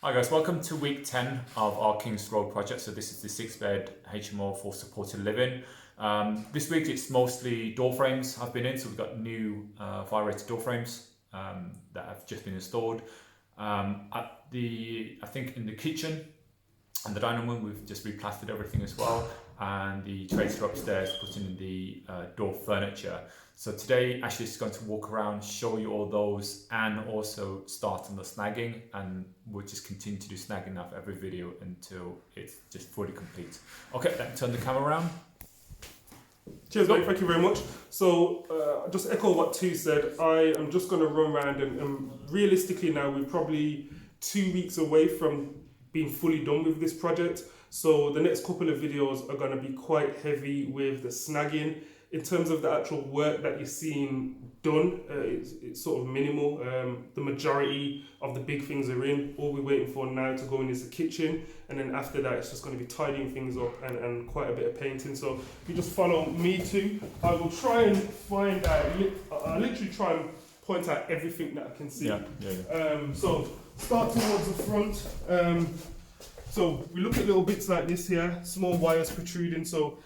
Hi guys, welcome to week 10 of our Kings Road project. So this is the 6-bed HMO for supported living. This week it's mostly door frames I've been in, so we've got new fire rated door frames that have just been installed. I think in the kitchen and the dining room we've just replastered everything as well, and the trades are upstairs putting in the door furniture. So today Ashley is going to walk around, show you all those, and also start on the snagging, and we'll just continue to do snagging of every video until it's just fully complete. Okay, let me turn the camera around. Cheers, mate. Thank you very much. So, just echo what Tu said. I am just going to run around and realistically now we're probably 2 weeks away from being fully done with this project. So the next couple of videos are going to be quite heavy with the snagging. In terms of the actual work that you're seeing done, it's sort of minimal. The majority of the big things are in. All we're waiting for now to go in is the kitchen, and then after that it's just going to be tidying things up and quite a bit of painting. So if you just follow me too, I will try and find out, I literally try and point out everything that I can see. So start towards the front. So we look at little bits like this here, small wires protruding. So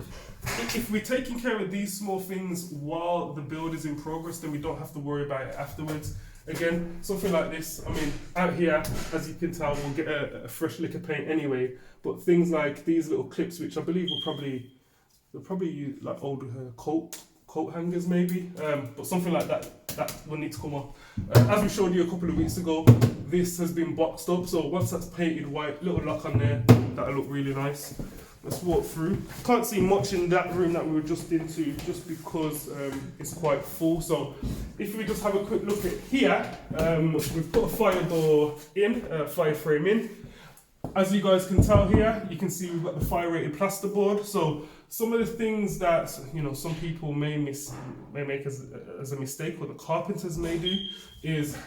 if we're taking care of these small things while the build is in progress, then we don't have to worry about it afterwards. Again, something like this, I mean, out here, as you can tell, we'll get a fresh lick of paint anyway, but things like these little clips, which I believe they'll probably use like old coat hangers maybe, but something like that will need to come off. As we showed you a couple of weeks ago, this has been boxed up, so once that's painted white, little lock on there, that'll look really nice. Let's walk through. Can't see much in that room that we were just into, just because it's quite full. So if we just have a quick look at here, we've put a fire door in, fire frame in. As you guys can tell here, you can see we've got the fire rated plasterboard. So some of the things that some people may make as a mistake, or the carpenters may do, is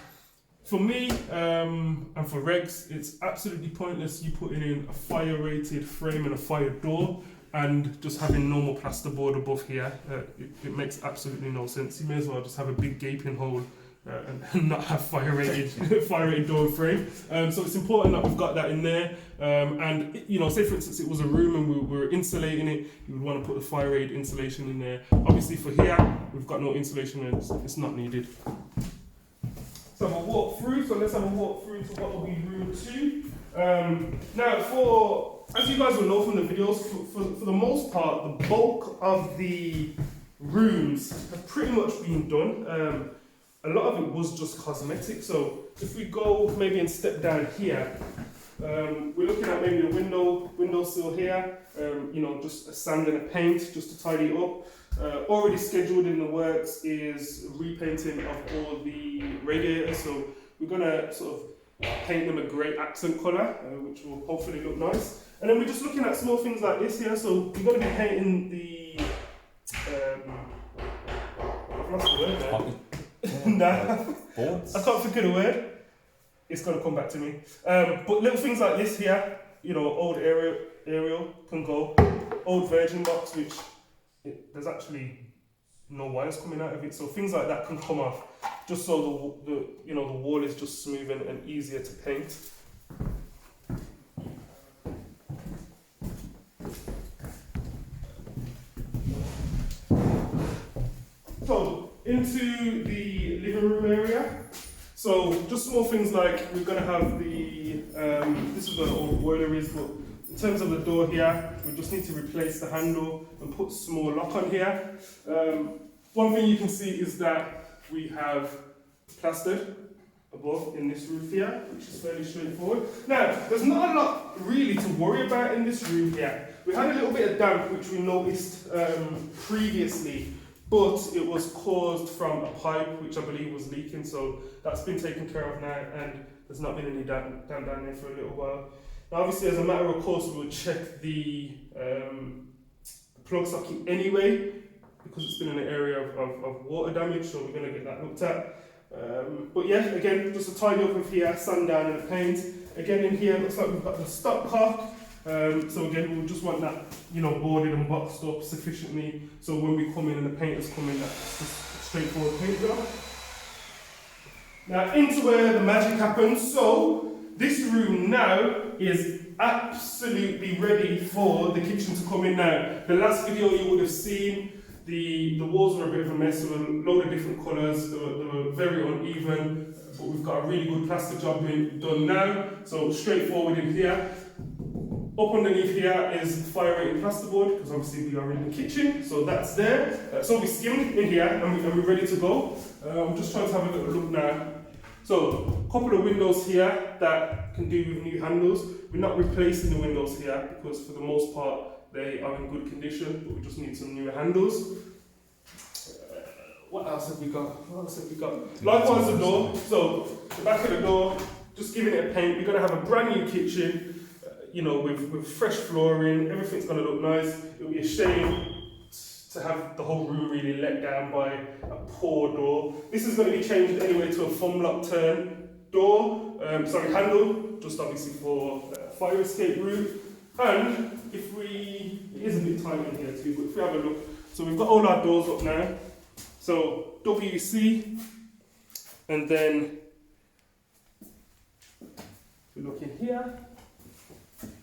for me and for regs, it's absolutely pointless you putting in a fire rated frame and a fire door and just having normal plasterboard above here. It makes absolutely no sense. You may as well just have a big gaping hole and not have fire rated door and frame. So it's important that we've got that in there. And say for instance it was a room and we were insulating it, you would want to put the fire rated insulation in there. Obviously for here, we've got no insulation and it's not needed. So I'm going to walk through, so let's have a walk through to what will be room 2. Now, as you guys will know from the videos, for the most part, the bulk of the rooms have pretty much been done. A lot of it was just cosmetic, so if we go maybe and step down here, we're looking at maybe a windowsill here, just a sand and a paint just to tidy it up. Already scheduled in the works is repainting of all the radiators, so we're going to sort of paint them a grey accent colour, which will hopefully look nice. And then we're just looking at small things like this here, so we're going to be painting the I've lost the word there. Nah, I can't think of the word. It's going to come back to me. But little things like this here, old aerial can go, old virgin box, which there's actually no wires coming out of it, so things like that can come off, just so the wall is just smooth and easier to paint. So into the living room area. So just small things like we're going to have the this is where the old boiler is, but in terms of the door here, we just need to replace the handle and put a small lock on here. One thing you can see is that we have plastered above in this roof here, which is fairly straightforward. Now, there's not a lot really to worry about in this room here. We had a little bit of damp, which we noticed previously, but it was caused from a pipe, which I believe was leaking, so that's been taken care of now, and there's not been any damp down there for a little while. Now, obviously, as a matter of course, we will check the plug socket anyway, because it's been in an area of water damage, so we're going to get that looked at. But yeah, again, just a tidy up of here, sand down and the paint. Again, in here, looks like we've got the stopcock. So again, we'll just want that, boarded and boxed up sufficiently, so when we come in and the painters come in, that's just straightforward paint job. Now, into where the magic happens. So This room now is absolutely ready for the kitchen to come in now. The last video you would have seen, the walls were a bit of a mess, there were a load of different colours, they were very uneven, but we've got a really good plaster job being done now, so straightforward in here. Up underneath here is fire rated plasterboard, because obviously we are in the kitchen, so that's there. So we skimmed in here and we're ready to go. I'm just trying to have a little look now. So, a couple of windows here that can do with new handles. We're not replacing the windows here because for the most part they are in good condition, but we just need some newer handles. What else have we got? Likewise the door. So, the back of the door, just giving it a paint. We're going to have a brand new kitchen. With fresh flooring, everything's going to look nice. It would be a shame to have the whole room really let down by a poor door. This is going to be changed anyway to a foam lock turn handle, just obviously for fire escape route. And it is a bit tight in here too, but if we have a look, so we've got all our doors up now. So WC, and then we look in here.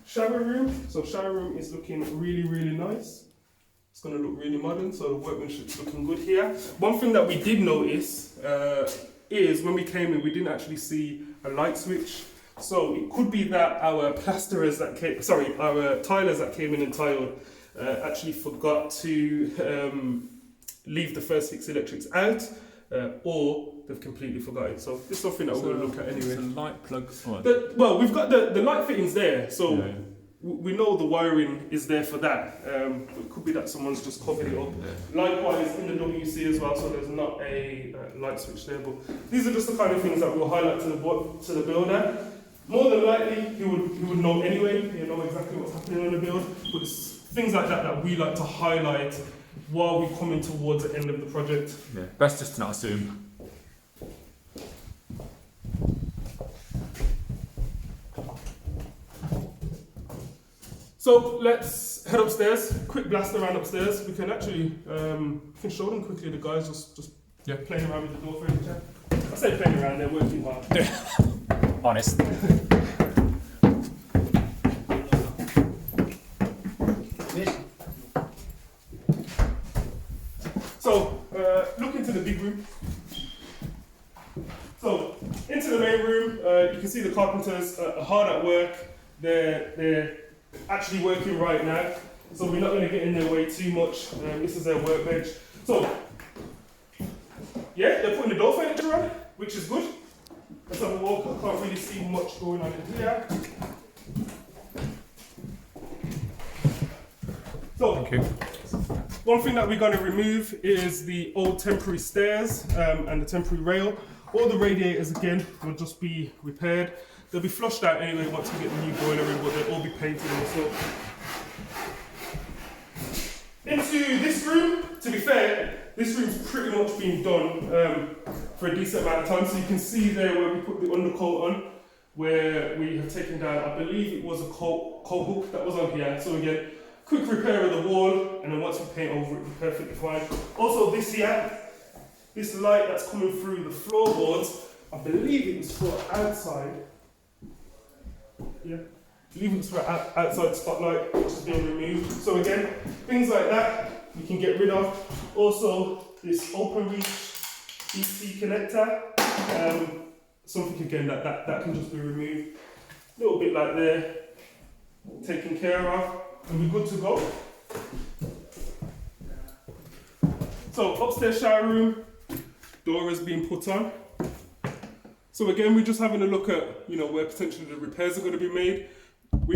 Shower room. So shower room is looking really, really nice. It's going to look really modern, so the workmanship's looking good here. One thing that we did notice is when we came in, we didn't actually see a light switch. So it could be that our tilers that came in and tiled actually forgot to leave the first fix electrics out, or they've completely forgotten. So it's something that we're going to look at anyway. The light plug. We've got the light fittings there, so yeah. We know the wiring is there for that. It could be that someone's just covered it up. Yeah. Likewise in the WC as well, so there's not a light switch there. But these are just the kind of things that we'll highlight to the builder. More than likely, he would know anyway. He'll know exactly what's happening on the build. But it's things like that we like to highlight while we're coming towards the end of the project. Yeah, best just to not assume. So let's head upstairs. Quick blast around upstairs. We can actually show them quickly. The guys just playing around with the door furniture. I say playing around, they're working hard. Honest. So look into the big room. So into the main room, you can see the carpenters are hard at work. They're actually working right now, so we're not going to get in their way too much. This is their workbench. So, yeah, they're putting the door furniture on, which is good. Let's have a walk. I can't really see much going on in here. So, thank you. One thing that we're going to remove is the old temporary stairs and the temporary rail. All the radiators, again, will just be repaired. They'll be flushed out anyway once we get the new boiler in, but they'll all be painted also. Into this room, to be fair, this room's pretty much been done for a decent amount of time. So you can see there where we put the undercoat on, where we have taken down, I believe it was a coat hook that was on here. So again, quick repair of the wall, and then once we paint over it, it'll be perfectly fine. Also this here, this light that's coming through the floorboards, I believe it was for outside. Yeah, leave it for outside spotlight, which is being removed. So again, things like that we can get rid of. Also, this open reach DC connector, something again that can just be removed. A little bit like there, taken care of, and we're good to go. So upstairs shower room, door has been put on. So again, we're just having a look at, where potentially the repairs are going to be made. We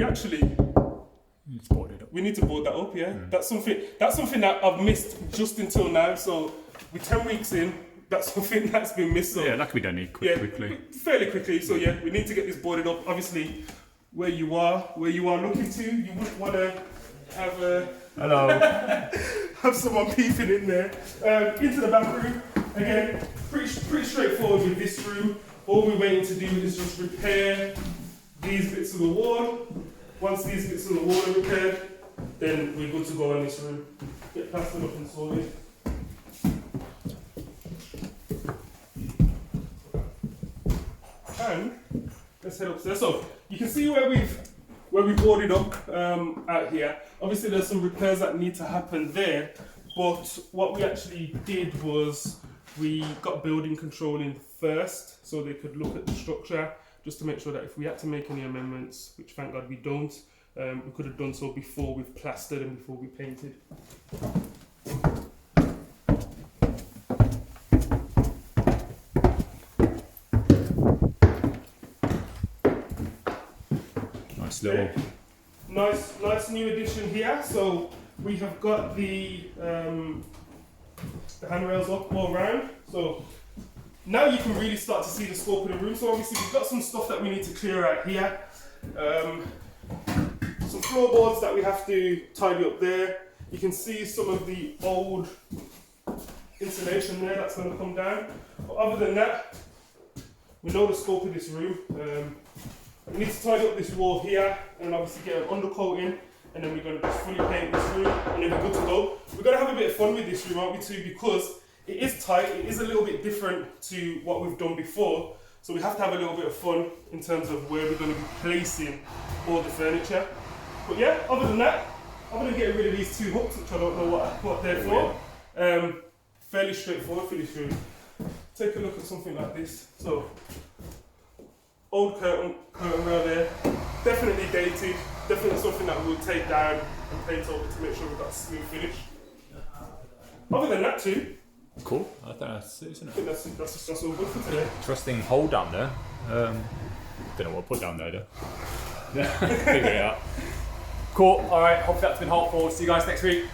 need to board that up, yeah. That's something that I've missed just until now. So we're 10 weeks in, that's something that's been missed. So, yeah, that can be done quickly. Fairly quickly. So yeah, we need to get this boarded up. Obviously, where you are looking to, you wouldn't want to have someone peeping in there. Into the back room, again, pretty straightforward with this room. All we're waiting to do is just repair these bits of the wall. Once these bits of the wall are repaired, then we're good to go on this room. Get plastered up and sorted. And let's head upstairs. So you can see where we've boarded up out here. Obviously there's some repairs that need to happen there, but what we actually did was we got building control in first so they could look at the structure, just to make sure that if we had to make any amendments, which thank God we don't, we could have done so before we've plastered and before we painted. Nice new addition here. So we have got the handrails up all around. So now you can really start to see the scope of the room. So obviously we've got some stuff that we need to clear out here. Some floorboards that we have to tidy up there. You can see some of the old insulation there that's going to come down. But other than that, we know the scope of this room. We need to tidy up this wall here and obviously get an undercoating, and then we're going to just fully paint this room and then we're good to go. We're going to have a bit of fun with this room, aren't we, too, because it is tight, it is a little bit different to what we've done before, so we have to have a little bit of fun in terms of where we're going to be placing all the furniture. But yeah, other than that, other than getting rid of these two hooks, which I don't know what they're for, fairly straightforward for this room. Take a look at something like this. So, old curtain rail there, definitely dated, definitely something that we'll take down and paint over to make sure we've got a smooth finish. Other than that too. Cool, I think that's it, isn't it? I think that's all good for today. Interesting hole down there. Don't know what to put down there though. Figure it out. Cool, alright, hope that's been helpful. See you guys next week.